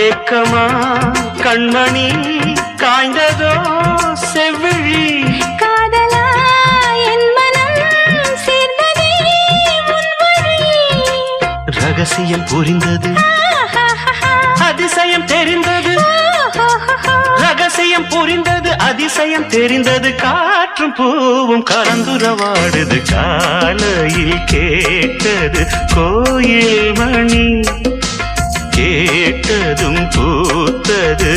ஏக்கமா கண்மணி காய்ந்ததோ செவ்விழி காதலா என் மனம் சேர்ந்ததே உன் வழி. ரகசியம் புரிந்தது அதிசயம் தெரிந்தது ரகசியம் புரிந்தது அதிசயம் தெரிந்தது காற்றும் பூவும் கலந்துரவாடுது காலையில் கேட்டது கோயில் மணி கேட்டதும் பூத்தது